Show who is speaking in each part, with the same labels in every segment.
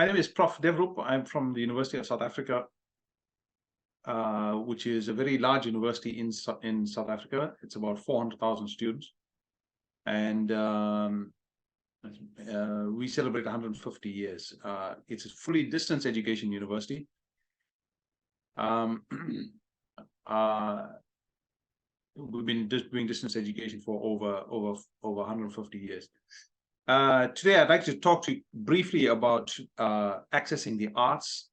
Speaker 1: name is Prof. Devrup. I'm from the University of South Africa, which is a very large university in South Africa. It's about 400,000 students. And we celebrate 150 years. It's a fully distance education university. We've been doing distance education for over 150 years. Today, I'd like to talk to you briefly about accessing the arts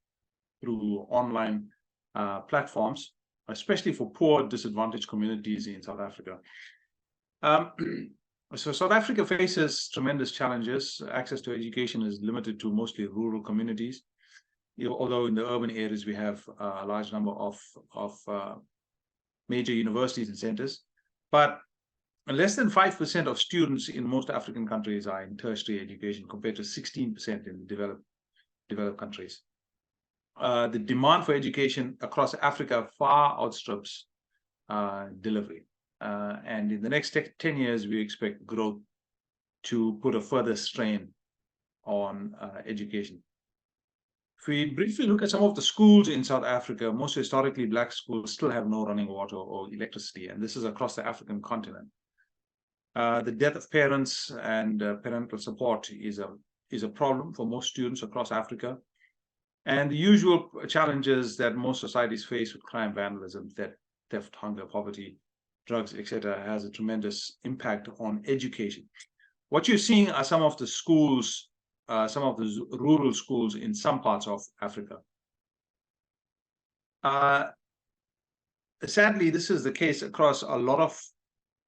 Speaker 1: through online platforms, especially for poor, disadvantaged communities in South Africa. So South Africa faces tremendous challenges. Access to education is limited to mostly rural communities, although in the urban areas we have a large number of major universities and centers. But less than 5% of students in most African countries are in tertiary education, compared to 16% in developed countries. The demand for education across Africa far outstrips delivery. And in the next 10 years, we expect growth to put a further strain on education. If we briefly look at some of the schools in South Africa, most historically Black schools still have no running water or electricity, and this is across the African continent. The death of parents and parental support is a problem for most students across Africa. And the usual challenges that most societies face with crime, vandalism, theft, hunger, poverty, drugs, etc., has a tremendous impact on education. What you're seeing are some of the schools, some of the rural schools in some parts of Africa. Sadly, this is the case across a lot of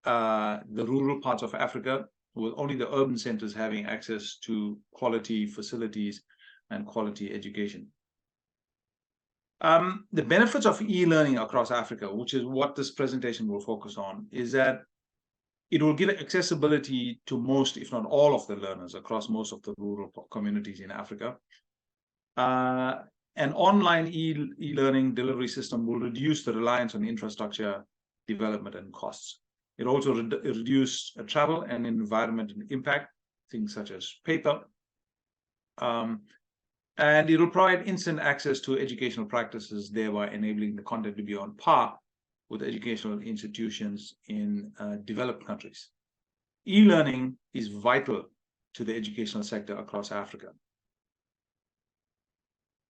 Speaker 1: the rural parts of Africa, with only the urban centers having access to quality facilities and quality education. The benefits of e-learning across Africa, which is what this presentation will focus on, is that it will give accessibility to most, if not all, of the learners across most of the rural communities in Africa. An online e-learning delivery system will reduce the reliance on infrastructure development and costs. It also reduce travel and environmental impact, things such as paper. And it will provide instant access to educational practices, thereby enabling the content to be on par with educational institutions in developed countries. E-learning is vital to the educational sector across Africa.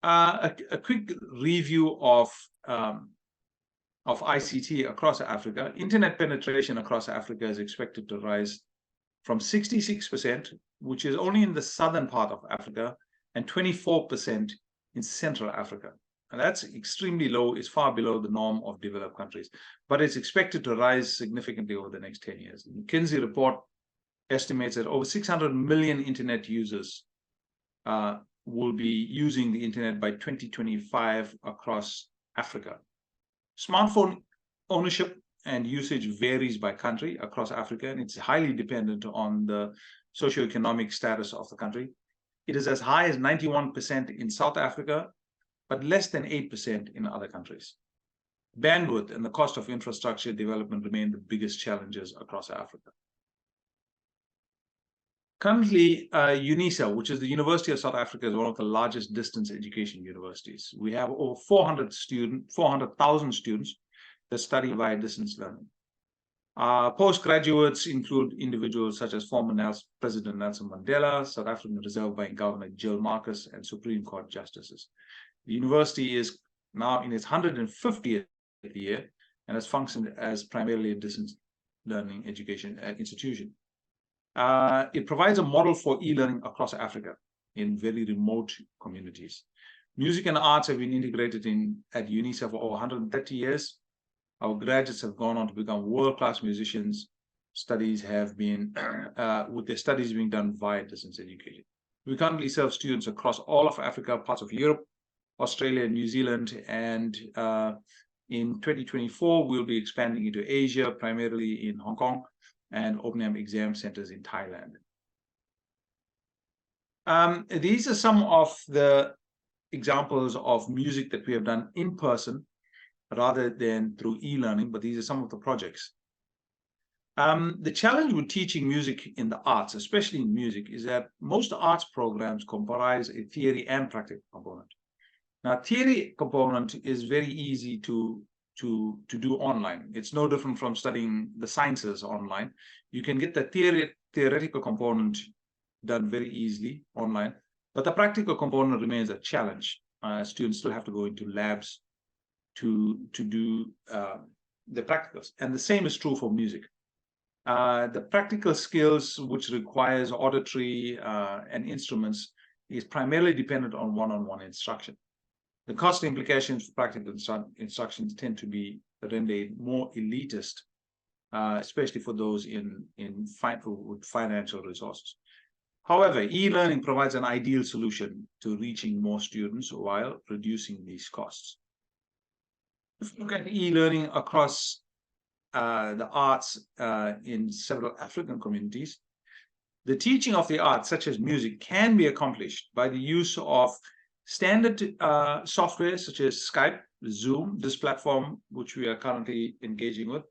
Speaker 1: A quick review of ICT across Africa. Internet penetration across Africa is expected to rise from 66%, which is only in the southern part of Africa, and 24% in Central Africa. And that's extremely low. It's far below the norm of developed countries, but it's expected to rise significantly over the next 10 years. The McKinsey report estimates that over 600 million internet users will be using the internet by 2025 across Africa. Smartphone ownership and usage varies by country across Africa, and it's highly dependent on the socioeconomic status of the country. It is as high as 91% in South Africa, but less than 8% in other countries. Bandwidth and the cost of infrastructure development remain the biggest challenges across Africa. Currently, UNISA, which is the University of South Africa, is one of the largest distance education universities. We have over 400,000 students that study via distance learning. Postgraduates include individuals such as former President Nelson Mandela, South African Reserve Bank Governor Jill Marcus, and Supreme Court justices. The university is now in its 150th year and has functioned as primarily a distance learning education institution. It provides a model for e-learning across Africa in very remote communities. Music and arts have been integrated at UNISA for over 130 years. Our graduates have gone on to become world-class musicians. Studies have been, with their studies being done via distance education. We currently serve students across all of Africa, parts of Europe, Australia, New Zealand, and in 2024, we'll be expanding into Asia, primarily in Hong Kong, and opening up exam centers in Thailand. These are some of the examples of music that we have done in person rather than through e-learning, but these are some of the projects. The challenge with teaching music in the arts, especially in music, is that most arts programs comprise a theory and practical component. Now, theory component is very easy to do online. It's no different from studying the sciences online. You can get the theoretical component done very easily online, but the practical component remains a challenge. Students still have to go into labs to do the practicals, and the same is true for music. The practical skills, which requires auditory and instruments, is primarily dependent on one-on-one instruction. The cost implications for practical instructions tend to be rendered more elitist, especially for those with financial resources. However, e-learning provides an ideal solution to reaching more students while reducing these costs. If you look at e-learning across the arts in several African communities, the teaching of the arts, such as music, can be accomplished by the use of standard software such as Skype, Zoom, this platform which we are currently engaging with,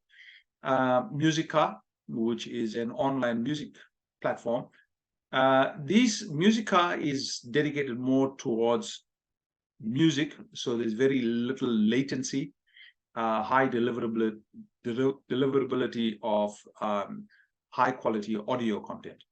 Speaker 1: Musica, which is an online music platform. Musica is dedicated more towards music, so there's very little latency, high deliverability of high quality audio content.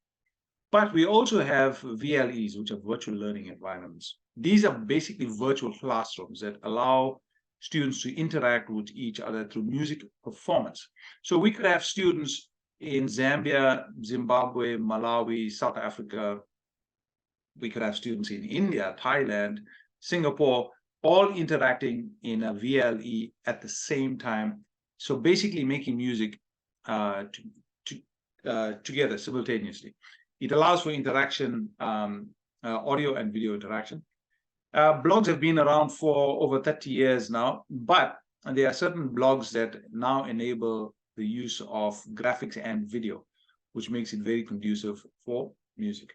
Speaker 1: But we also have VLEs, which are virtual learning environments. These are basically virtual classrooms that allow students to interact with each other through music performance. So we could have students in Zambia, Zimbabwe, Malawi, South Africa. We could have students in India, Thailand, Singapore, all interacting in a VLE at the same time. So basically making music together simultaneously. It allows for interaction, audio and video interaction. Blogs have been around for over 30 years now, but there are certain blogs that now enable the use of graphics and video, which makes it very conducive for music.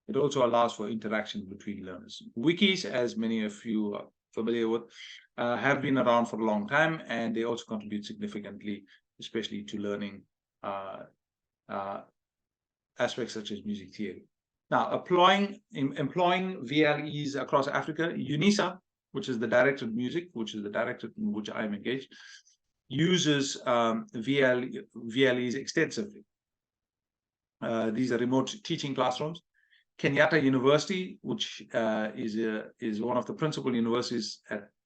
Speaker 1: It also allows for interaction between learners. Wikis, as many of you are familiar with, have been around for a long time, and they also contribute significantly, especially to learning aspects such as music theory. Now, employing VLEs across Africa, UNISA, which is the directed music, which is the directed in which I am engaged, uses VLEs extensively. These are remote teaching classrooms. Kenyatta University, which is one of the principal universities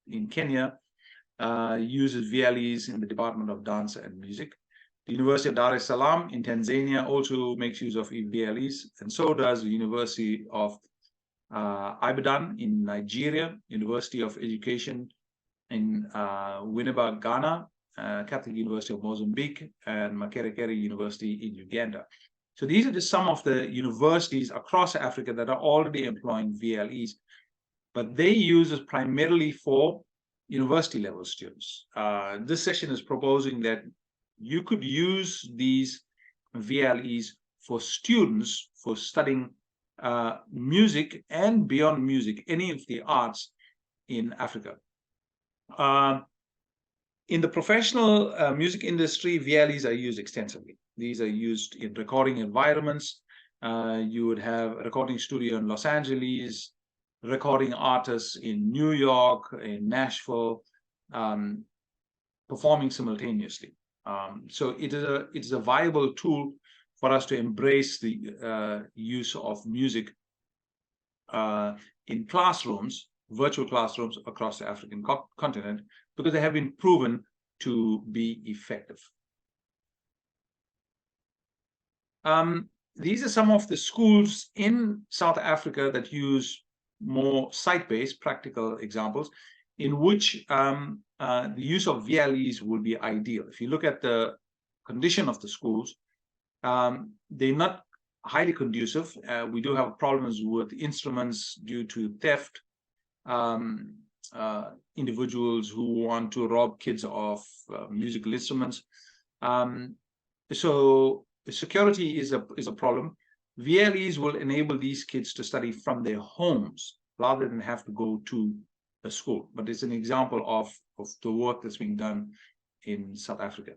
Speaker 1: in Kenya, uses VLEs in the Department of Dance and Music. The University of Dar es Salaam in Tanzania also makes use of VLEs, and so does the University of Ibadan in Nigeria, University of Education in Winneba, Ghana, Catholic University of Mozambique, and Makerere University in Uganda. So these are just some of the universities across Africa that are already employing VLEs, but they use it primarily for university level students. This session is proposing that you could use these VLEs for students for studying music and beyond music, any of the arts in Africa. In the professional music industry, VLEs are used extensively. These are used in recording environments. You would have a recording studio in Los Angeles, recording artists in New York, in Nashville, performing simultaneously. So it is a viable tool for us to embrace the use of music in classrooms, virtual classrooms across the African continent, because they have been proven to be effective. These are some of the schools in South Africa that use more site-based practical examples in which the use of VLEs would be ideal. If you look at the condition of the schools, they're not highly conducive. We do have problems with instruments due to theft, individuals who want to rob kids of musical instruments. So security is a problem. VLEs will enable these kids to study from their homes rather than have to go to a school. But it's an example of the work that's being done in South Africa.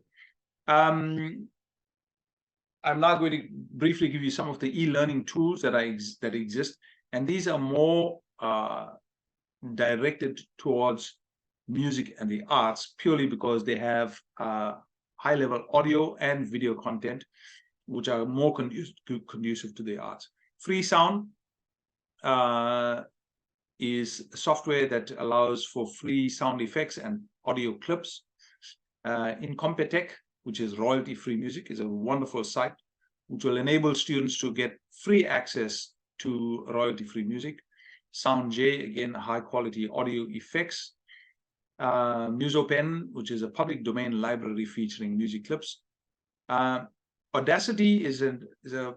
Speaker 1: I'm now going to briefly give you some of the e-learning tools that exist, and these are more directed towards music and the arts, purely because they have high-level audio and video content, which are more conducive to the arts. Freesound is software that allows for free sound effects and audio clips. Incompetech, which is royalty-free music, is a wonderful site which will enable students to get free access to royalty-free music. SoundJ, again, high-quality audio effects. Musopen, which is a public domain library featuring music clips. Audacity is a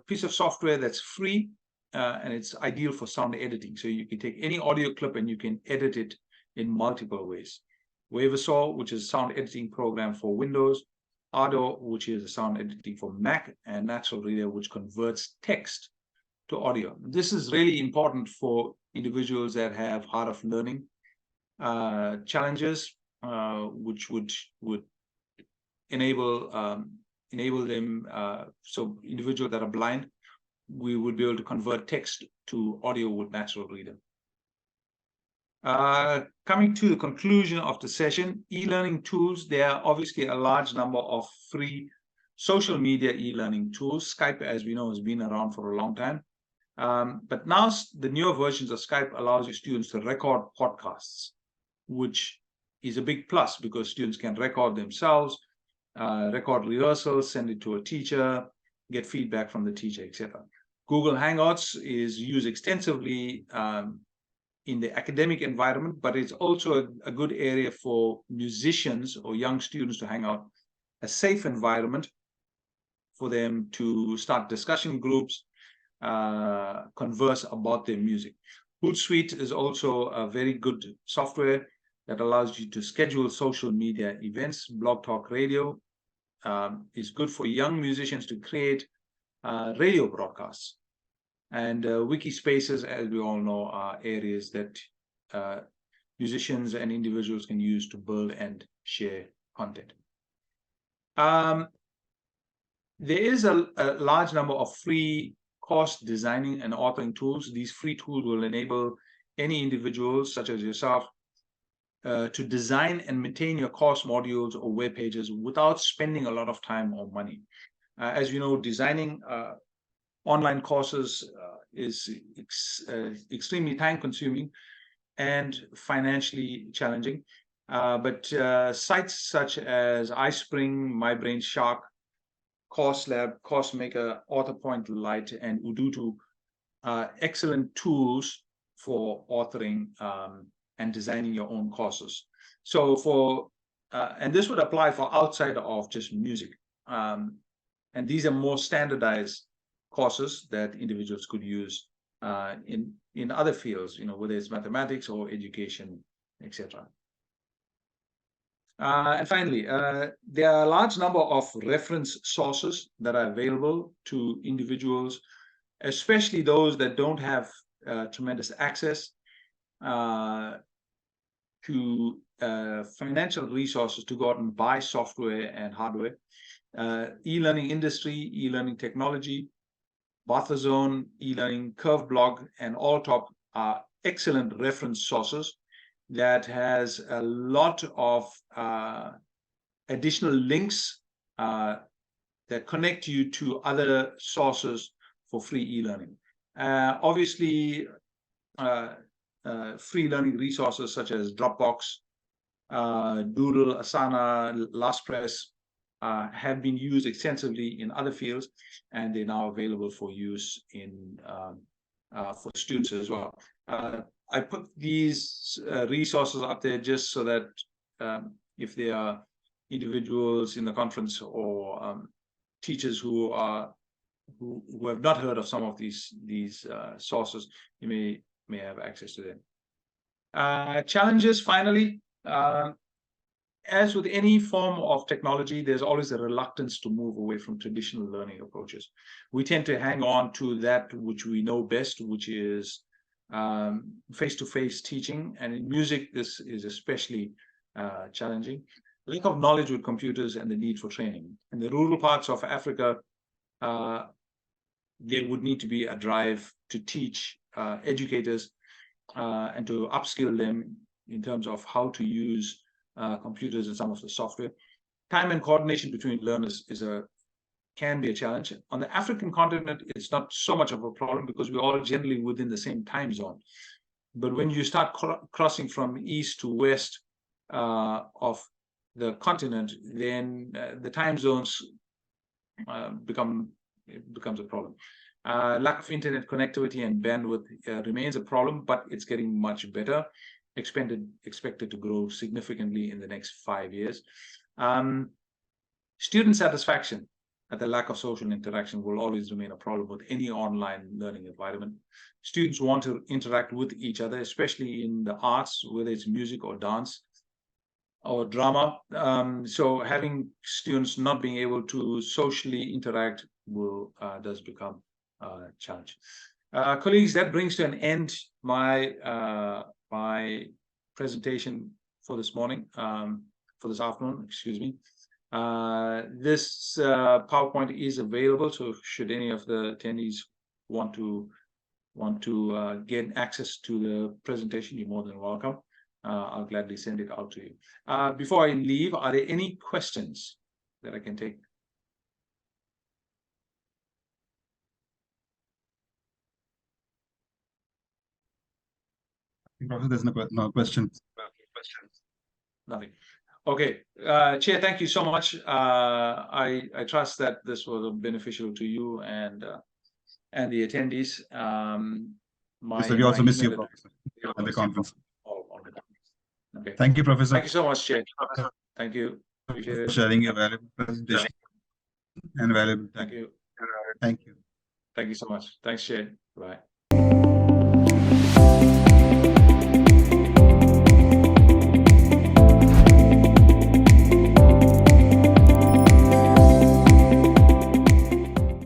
Speaker 1: piece of software that's free, and it's ideal for sound editing. So you can take any audio clip and you can edit it in multiple ways. Wavesaw, which is a sound editing program for Windows. Ardo, which is a sound editing for Mac, and Natural Reader, which converts text to audio. This is really important for individuals that have hard of learning challenges, which would enable them. So individuals that are blind, we would be able to convert text to audio with Natural Reader. Coming to the conclusion of the session, e-learning tools, there are obviously a large number of free social media e-learning tools. Skype, as we know, has been around for a long time. But now the newer versions of Skype allows your students to record podcasts, which is a big plus because students can record themselves, record rehearsals, send it to a teacher, get feedback from the teacher, etc. Google Hangouts is used extensively in the academic environment, but it's also a good area for musicians or young students to hang out, a safe environment for them to start discussion groups, converse about their music. Hootsuite is also a very good software that allows you to schedule social media events. Blog Talk Radio is good for young musicians to create radio broadcasts. And Wikispaces, as we all know, are areas that musicians and individuals can use to build and share content. There is a large number of free course designing and authoring tools. These free tools will enable any individuals, such as yourself, to design and maintain your course modules or web pages without spending a lot of time or money. As you know, designing online courses is extremely time-consuming and financially challenging. But sites such as iSpring, MyBrainShark, CourseLab, CourseMaker, AuthorPoint Lite, and Udutu are excellent tools for authoring and designing your own courses. So and this would apply for outside of just music. And these are more standardized courses that individuals could use in other fields, whether it's mathematics or education, etc. And finally, there are a large number of reference sources that are available to individuals, especially those that don't have tremendous access to financial resources to go out and buy software and hardware. E-learning industry, e-learning technology, Bathazone, e-learning, Curveblog, and Alltop are excellent reference sources that has a lot of additional links that connect you to other sources for free e-learning. Obviously, free learning resources such as Dropbox, Doodle, Asana, LastPress have been used extensively in other fields, and they're now available for use for students as well. I put these resources up there just so that if there are individuals in the conference or teachers who have not heard of some of these sources, you may have access to them. Challenges, finally. As with any form of technology, there's always a reluctance to move away from traditional learning approaches. We tend to hang on to that which we know best, which is face-to-face teaching. And in music, this is especially challenging. Lack of knowledge with computers and the need for training. In the rural parts of Africa, there would need to be a drive to teach educators and to upskill them in terms of how to use computers and some of the software. Time and coordination between learners can be a challenge. On the African continent, it's not so much of a problem because we're all generally within the same time zone. But when you start crossing from east to west of the continent, then the time zones becomes a problem. Lack of internet connectivity and bandwidth remains a problem, but it's getting much better. Expected to grow significantly in the next 5 years. Student satisfaction and the lack of social interaction will always remain a problem with any online learning environment. Students want to interact with each other, especially in the arts, whether it's music or dance or drama. So having students not being able to socially interact does become a challenge. Colleagues, that brings to an end my presentation for this morning, for this afternoon, excuse me. This PowerPoint is available, so should any of the attendees want to get access to the presentation, you're more than welcome. I'll gladly send it out to you. Before I leave, are there any questions that I can take?
Speaker 2: There's no questions.
Speaker 1: Nothing. Okay, Chair, thank you so much. I trust that this was beneficial to you and the attendees.
Speaker 2: So we also miss you, Professor, at the conference.
Speaker 1: Okay.
Speaker 2: Thank you, Professor.
Speaker 1: Thank you so much, Chair. Thank you. Appreciate it.
Speaker 2: Sharing your valuable presentation and valuable.
Speaker 1: Thank you.
Speaker 2: Thank you.
Speaker 1: Thank you so much. Thanks, Chair. Bye.